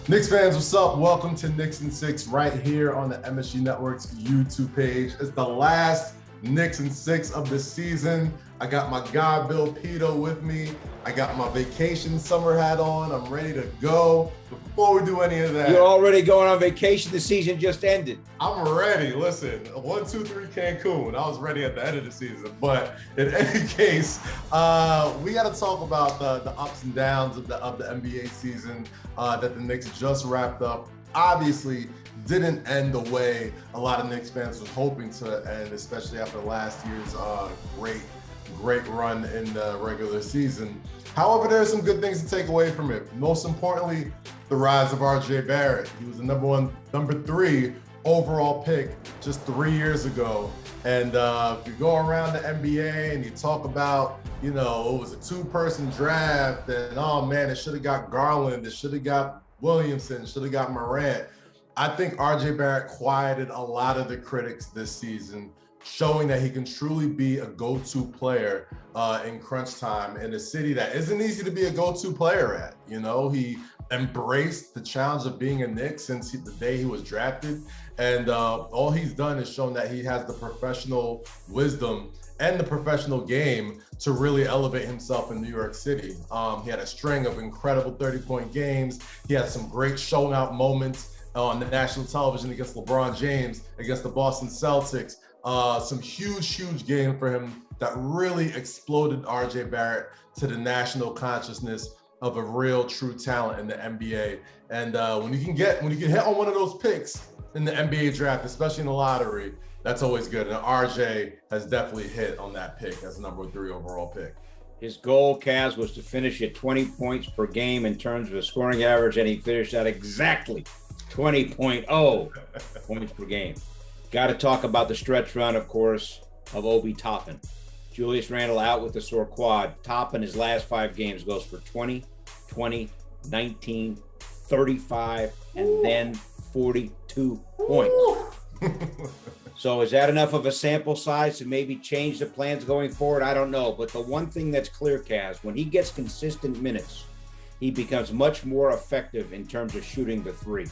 Knicks fans, what's up? Welcome to Knicks and Six right here on the MSG Networks YouTube page. It's the last Knicks and Six of the season. I got my guy, Bill Pidto, with me. I got my vacation summer hat on. I'm ready to go. Before we do any of that, you're already going on vacation. The season just ended. I'm ready. Listen, 1, 2, 3 Cancun. I was ready at the end of the season. But in any case, we got to talk about the ups and downs of the NBA season that the Knicks just wrapped up. Obviously, didn't end the way a lot of Knicks fans was hoping to end, especially after last year's great run in the regular season. However, there are some good things to take away from it. Most importantly, the rise of RJ Barrett. He was the number 3 overall pick just 3 years ago. And if you go around the NBA and you talk about, it was a 2-person draft, and oh man, it should have got Garland, it should have got Williamson, should have got Morant. I think RJ Barrett quieted a lot of the critics this season, showing that he can truly be a go-to player in crunch time in a city that isn't easy to be a go-to player at. He embraced the challenge of being a Knick since the day he was drafted. And all he's done is shown that he has the professional wisdom and the professional game to really elevate himself in New York City. He had a string of incredible 30-point games. He had some great showing out moments on the national television against LeBron James, against the Boston Celtics. Some huge game for him that really exploded RJ Barrett to the national consciousness of a real true talent in the NBA. And when you can hit on one of those picks in the NBA draft, especially in the lottery, that's always good. And RJ has definitely hit on that pick as the number 3 overall pick. His goal, Kaz, was to finish at 20 points per game in terms of a scoring average, and he finished at exactly 20.0 points per game. Got to talk about the stretch run, of course, of Obi Toppin. Julius Randle out with the sore quad. Toppin, his last 5 games, goes for 20, 20, 19, 35, and then 42 points. So is that enough of a sample size to maybe change the plans going forward? I don't know. But the one thing that's clear, Kaz, when he gets consistent minutes, he becomes much more effective in terms of shooting the 3.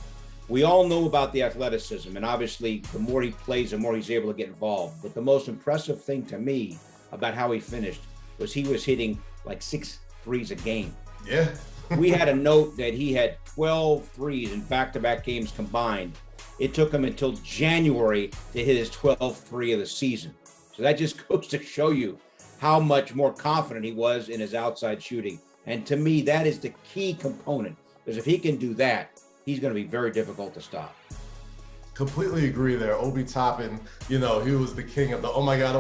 We all know about the athleticism, and obviously the more he plays, the more he's able to get involved. But the most impressive thing to me about how he finished was he was hitting like 6 threes a game. Yeah. We had a note that he had 12 threes in back-to-back games combined. It took him until January to hit his 12th three of the season. So that just goes to show you how much more confident he was in his outside shooting. And to me, that is the key component, because if he can do that, he's going to be very difficult to stop. Completely agree there. Obi Toppin, he was the king of the oh my God,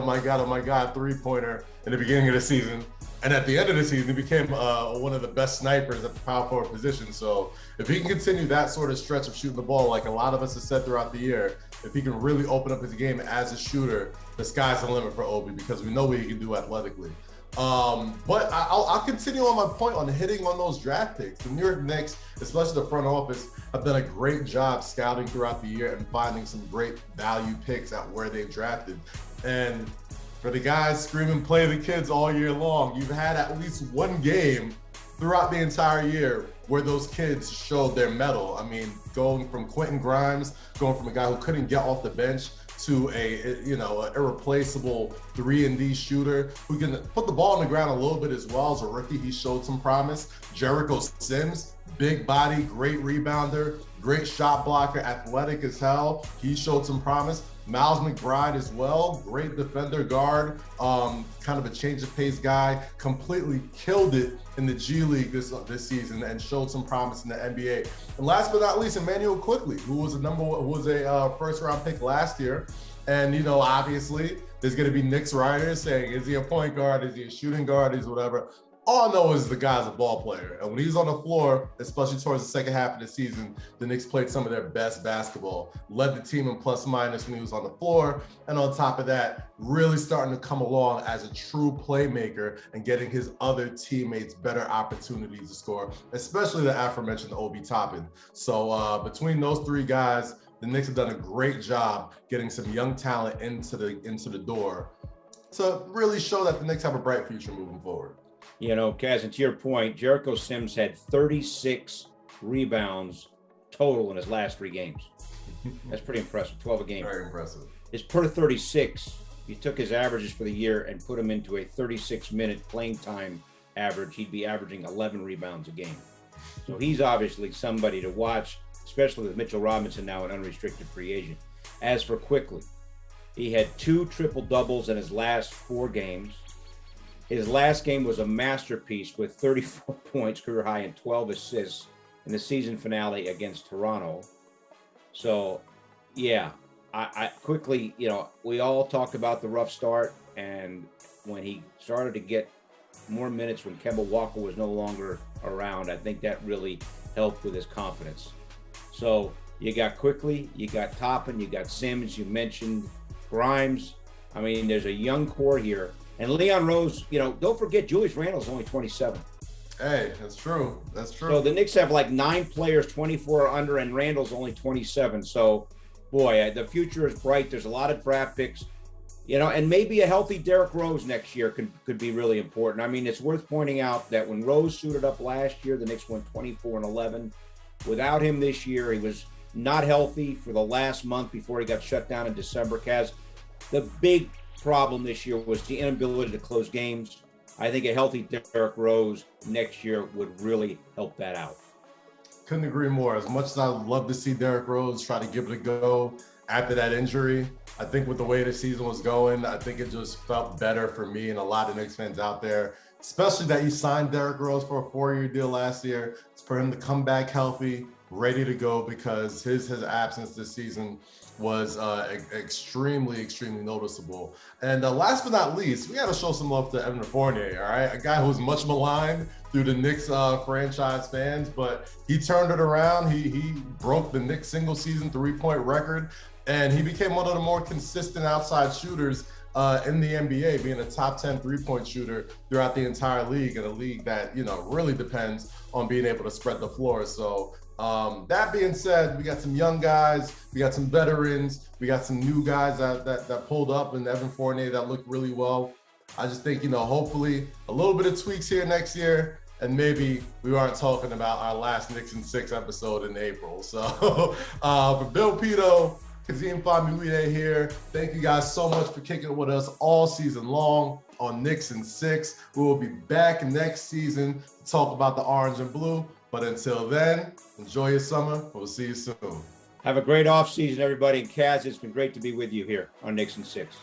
3-pointer in the beginning of the season. And at the end of the season, he became one of the best snipers at the power forward position. So if he can continue that sort of stretch of shooting the ball, like a lot of us have said throughout the year, if he can really open up his game as a shooter, the sky's the limit for Obi, because we know what he can do athletically. But I'll continue on my point on hitting on those draft picks. The New York Knicks, especially the front office, have done a great job scouting throughout the year and finding some great value picks at where they've drafted. And for the guys screaming play the kids all year long, you've had at least one game throughout the entire year where those kids showed their mettle. I mean, going from Quentin Grimes, going from a guy who couldn't get off the bench to an irreplaceable 3-and-D shooter who can put the ball on the ground a little bit as well. As a rookie, he showed some promise. Jericho Sims, big body, great rebounder, great shot blocker, athletic as hell. He showed some promise. Miles McBride as well, great defender, guard, kind of a change of pace guy, completely killed it in the G League this season and showed some promise in the NBA. And last but not least, Immanuel Quickley, who was a first-round pick last year. And obviously, there's going to be Knicks writers saying, is he a point guard? Is he a shooting guard? Is whatever. All I know is the guy's a ball player. And when he's on the floor, especially towards the second half of the season, the Knicks played some of their best basketball, led the team in plus minus when he was on the floor. And on top of that, really starting to come along as a true playmaker and getting his other teammates better opportunities to score, especially the aforementioned Obi Toppin. So between those 3 guys, the Knicks have done a great job getting some young talent into the door to really show that the Knicks have a bright future moving forward. Kaz, and to your point, Jericho Sims had 36 rebounds total in his last 3 games. That's pretty impressive. 12 a game. Very impressive. His per 36. You took his averages for the year and put him into a 36-minute playing time average, he'd be averaging 11 rebounds a game. So he's obviously somebody to watch, especially with Mitchell Robinson now an unrestricted free agent. As for Quickley, he had 2 triple-doubles in his last 4 games. His last game was a masterpiece with 34 points, career high, and 12 assists in the season finale against Toronto. So, yeah, I quickly, we all talked about the rough start, and when he started to get more minutes when Kemba Walker was no longer around, I think that really helped with his confidence. So you got Quickley, you got Toppin, you got Sims, you mentioned Grimes. I mean, there's a young core here. And Leon Rose, don't forget Julius Randle's only 27. Hey, that's true. That's true. So the Knicks have like 9 players, 24 or under, and Randle's only 27. So, boy, the future is bright. There's a lot of draft picks, and maybe a healthy Derrick Rose next year could be really important. I mean, it's worth pointing out that when Rose suited up last year, the Knicks went 24-11. Without him this year, he was not healthy for the last month before he got shut down in December. Kaz, the big problem this year was the inability to close games. I think a healthy Derrick Rose next year would really help that out. Couldn't agree more. As much as I'd love to see Derrick Rose try to give it a go after that injury, I think with the way the season was going, I think it just felt better for me and a lot of Knicks fans out there, especially that you signed Derrick Rose for a 4-year deal last year. It's for him to come back healthy, ready to go, because his absence this season was extremely noticeable. And last but not least, we got to show some love to Evan Fournier, all right? A guy who's much maligned through the Knicks franchise fans, but he turned it around. He broke the Knicks single season 3-point record, and he became one of the more consistent outside shooters in the NBA, being a top 10 3-point shooter throughout the entire league, in a league that, really depends on being able to spread the floor. So that being said, we got some young guys, we got some veterans, we got some new guys that pulled up, and Evan Fournier that looked really well. I just think, hopefully a little bit of tweaks here next year, and maybe we aren't talking about our last Knicks in 6 episode in April. So for Bill Pidto, Kazeem Famuyide here. Thank you guys so much for kicking it with us all season long on Knicks in 6. We will be back next season to talk about the orange and blue. But until then, enjoy your summer. We'll see you soon. Have a great offseason, everybody. And Kaz, it's been great to be with you here on Knicks in 6.